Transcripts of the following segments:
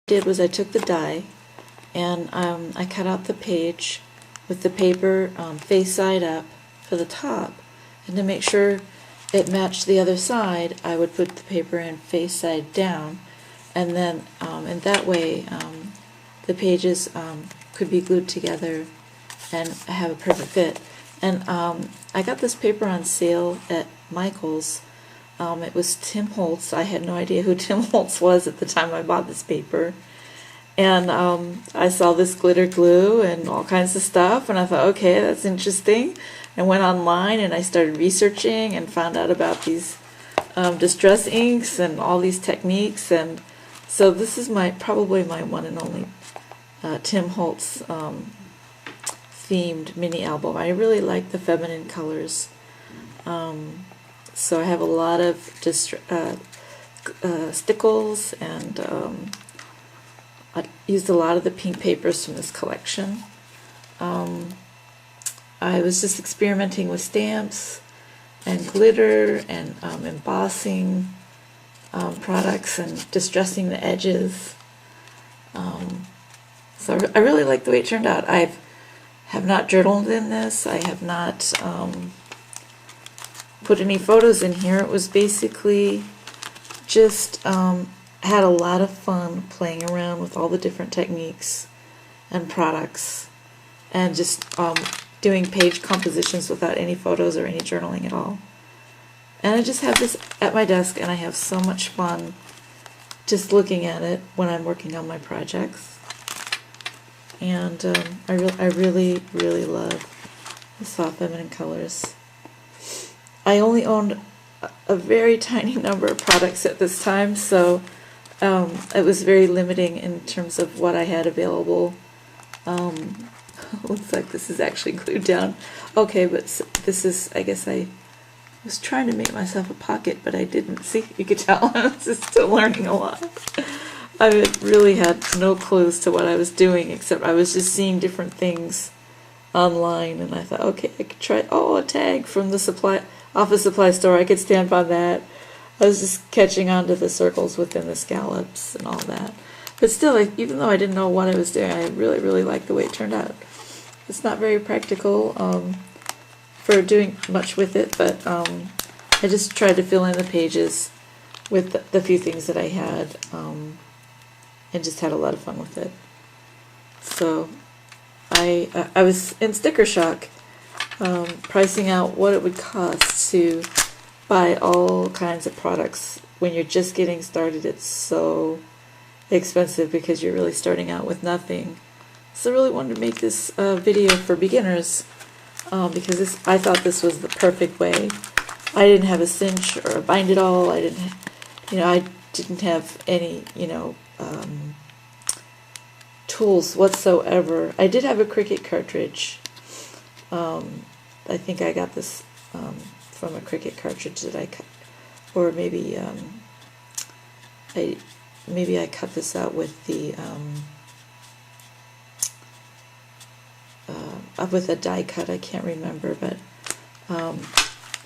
Did was I took the die and I cut out the page with the paper face side up for the top, and to make sure it matched the other side, I would put the paper in face side down, and then and that way the pages could be glued together and have a perfect fit. And I got this paper on sale at Michael's. It was Tim Holtz. I had no idea who Tim Holtz was at the time I bought this paper. And I saw this glitter glue and all kinds of stuff, and I thought, okay, that's interesting. I went online and I started researching and found out about these distress inks and all these techniques. And so this is probably my one and only Tim Holtz themed mini album. I really like the feminine colors. So I have a lot of stickles, and I used a lot of the pink papers from this collection. I was just experimenting with stamps and glitter and embossing products and distressing the edges. So I really like the way it turned out. I have not journaled in this. I have not put any photos in here. It was basically just had a lot of fun playing around with all the different techniques and products, and just doing page compositions without any photos or any journaling at all. And I just have this at my desk, and I have so much fun just looking at it when I'm working on my projects. And I really, really love the soft feminine colors. I only owned a very tiny number of products at this time, so it was very limiting in terms of what I had available. Looks like this is actually glued down. Okay, but this is, I guess I was trying to make myself a pocket, but I didn't. See, you could tell I was just still learning a lot. I really had no clues to what I was doing, except I was just seeing different things online, and I thought, okay, I could try, a tag from the office supply store, I could stamp on that. I was just catching on to the circles within the scallops and all that. But still, even though I didn't know what I was doing, I really, really liked the way it turned out. It's not very practical for doing much with it, but I just tried to fill in the pages with the few things that I had, and just had a lot of fun with it. So I was in sticker shock, pricing out what it would cost to buy all kinds of products. When you're just getting started, it's so expensive because you're really starting out with nothing. So I really wanted to make this video for beginners, because I thought this was the perfect way. I didn't have a cinch or a bind it all. I didn't have any, tools whatsoever. I did have a Cricut cartridge. I think I got this from a Cricut cartridge that I cut, or maybe I cut this out with the with a die cut. I can't remember, but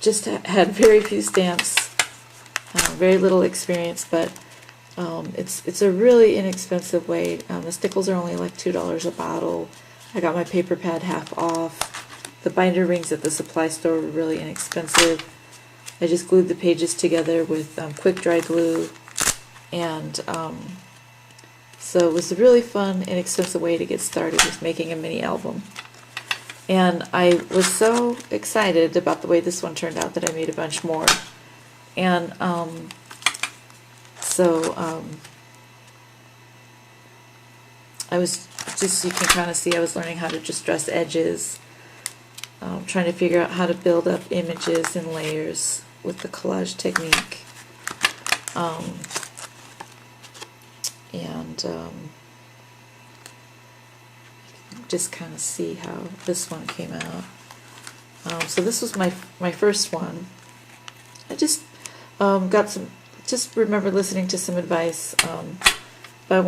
just had very few stamps, very little experience, but it's a really inexpensive way. The stickles are only like $2 a bottle. I got my paper pad half off. The binder rings at the supply store were really inexpensive. I just glued the pages together with quick dry glue, and so it was a really fun, inexpensive way to get started with making a mini album. And I was so excited about the way this one turned out that I made a bunch more. And I was just, you can kind of see I was learning how to distress edges, trying to figure out how to build up images in layers with the collage technique. Just kind of see how this one came out. So this was my first one. I just just remember listening to some advice by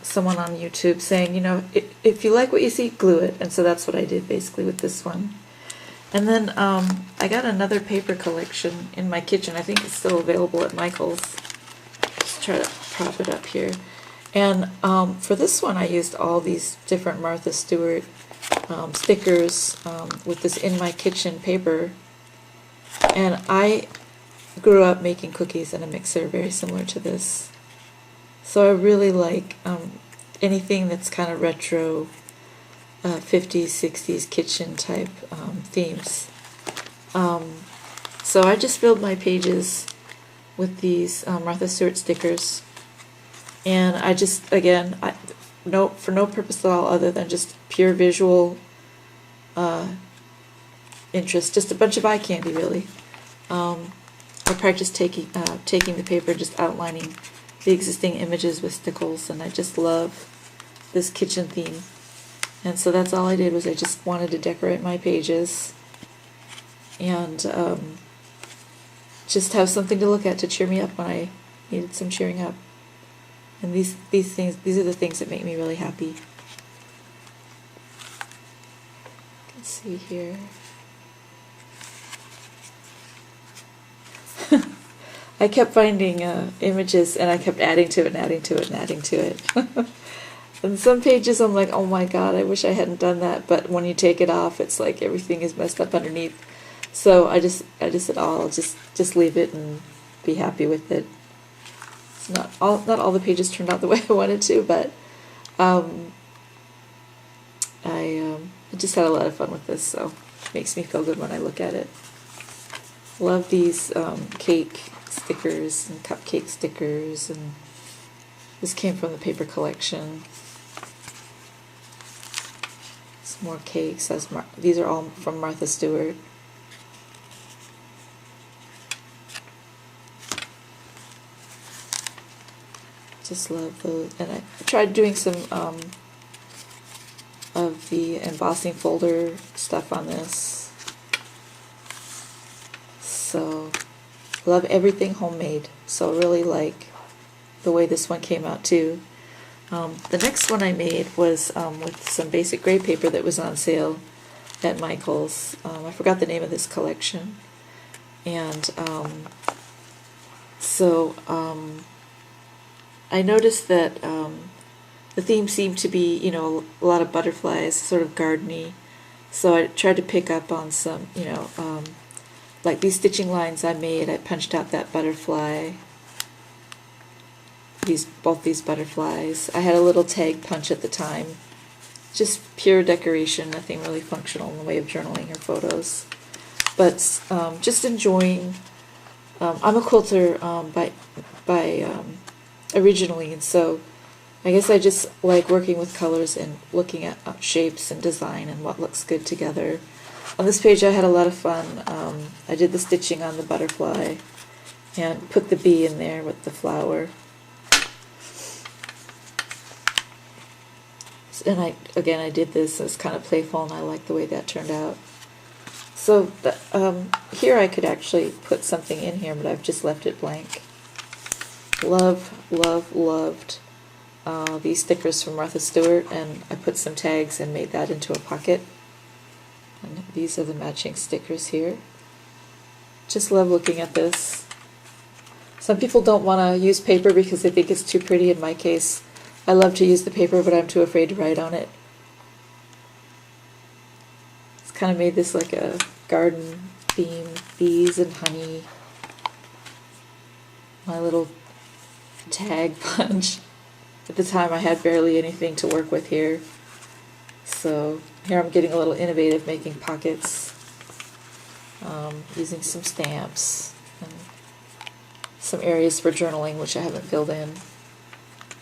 someone on YouTube saying, if you like what you see, glue it. And so that's what I did basically with this one. And then I got another paper collection in my kitchen. I think it's still available at Michael's. Just try to prop it up here. And for this one, I used all these different Martha Stewart stickers with this In My Kitchen paper. And I grew up making cookies in a mixer very similar to this. So I really like anything that's kind of retro 50s, 60s kitchen type themes. So I just filled my pages with these Martha Stewart stickers. And I just, again, for no purpose at all other than just pure visual interest, just a bunch of eye candy, really. I practiced taking the paper, just outlining the existing images with stickles, and I just love this kitchen theme. And so that's all I did, was I just wanted to decorate my pages and just have something to look at to cheer me up when I needed some cheering up. And these are the things that make me really happy. Let's see here. I kept finding images, and I kept adding to it and adding to it and adding to it. And some pages I'm like, oh my god, I wish I hadn't done that. But when you take it off, it's like everything is messed up underneath. So I just said, oh, I'll just leave it and be happy with it. It's not all the pages turned out the way I wanted to, but I just had a lot of fun with this, so it makes me feel good when I look at it. Love these cake stickers and cupcake stickers, and this came from the paper collection. Some more cakes. These are all from Martha Stewart. Just love those. And I tried doing some of the embossing folder stuff on this. So, love everything homemade. So really like the way this one came out too. The next one I made was with some basic gray paper that was on sale at Michael's. I forgot the name of this collection. And I noticed that the theme seemed to be, you know, a lot of butterflies, sort of gardeny. So I tried to pick up on some, you know, like these stitching lines I made. I punched out that butterfly. Both these butterflies. I had a little tag punch at the time. Just pure decoration, nothing really functional in the way of journaling or photos. But just enjoying. I'm a quilter by originally, and so I guess I just like working with colors and looking at shapes and design and what looks good together. On this page I had a lot of fun. I did the stitching on the butterfly and put the bee in there with the flower. And I did this as kind of playful, and I like the way that turned out. So here I could actually put something in here, but I've just left it blank. Loved these stickers from Martha Stewart, and I put some tags and made that into a pocket. And these are the matching stickers here. Just love looking at this. Some people don't want to use paper because they think it's too pretty. In my case, I love to use the paper, but I'm too afraid to write on it. It's kind of made this like a garden theme, bees and honey. My little tag punch. At the time I had barely anything to work with here. So here I'm getting a little innovative, making pockets, using some stamps, and some areas for journaling which I haven't filled in.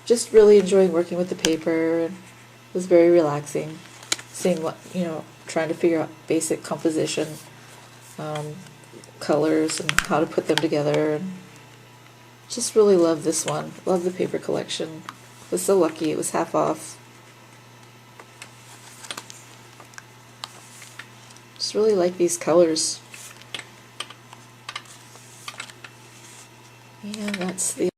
Just really enjoying working with the paper, and it was very relaxing. Seeing what, you know, trying to figure out basic composition, colors, and how to put them together. And just really love this one. Love the paper collection. Was so lucky it was half off. Just really like these colors. And that's the